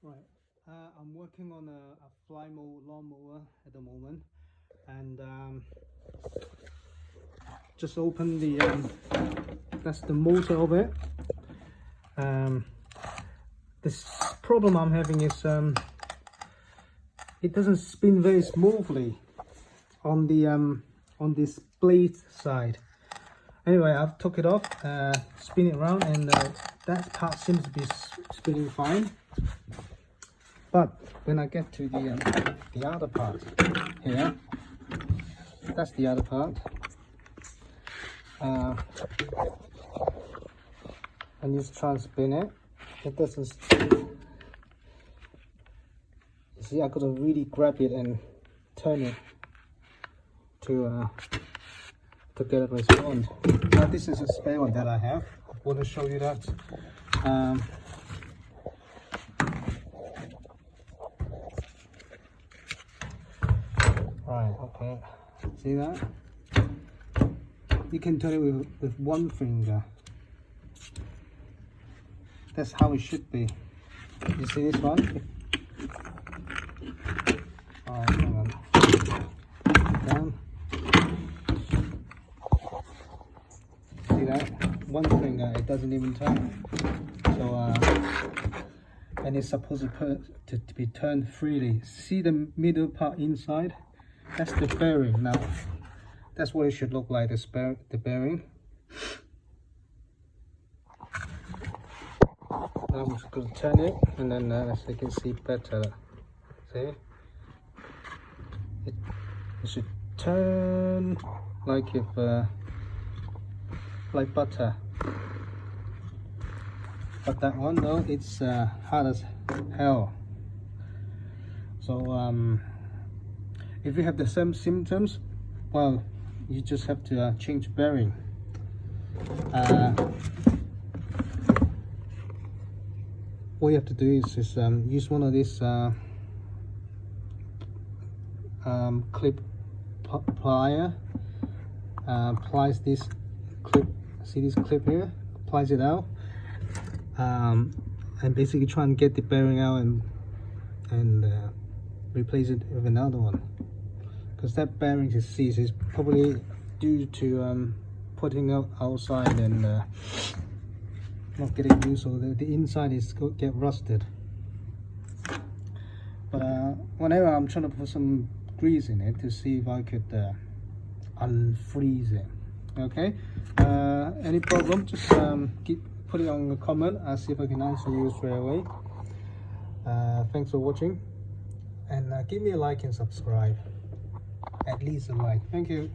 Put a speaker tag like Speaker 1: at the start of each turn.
Speaker 1: Right, I'm working on a fly lawnmower at the moment, and just open the that's the motor of it. This problem I'm having is it doesn't spin very smoothly on the on this blade side. Anyway, I've took it off, spin it around, and that part seems to be spinning fine. But when I get to the other part here, that's the other part. And you try and spin it. It doesn't. You see, I gotta really grab it and turn it to get it respond. Now this is a spare one that I have. I want to show you that. Right, okay, see that? You can turn it with one finger. That's how it should be. You see this one? Alright, hang on. Down. See that? One finger, it doesn't even turn. So, and it's supposed to be turned freely. See the middle part inside? That's the bearing. Now, that's what it should look like, the bearing. Now I'm just going to turn it, and then as you can see better. See? It should turn like if like butter. But that one though, it's hard as hell. So if you have the same symptoms, well, you just have to change bearing. All you have to do is use one of these clip plier. Plies this clip. See this clip here? Plies it out, and basically try and get the bearing out and replace it with another one. Because that bearing you see is probably due to putting out outside and not getting used, so the inside is get rusted. But whenever I'm trying to put some grease in it to see if I could unfreeze it. Okay, any problem, just put it on a comment. I'll see if I can answer you straight away. Thanks for watching, and give me a like and subscribe. At least a like. Thank you.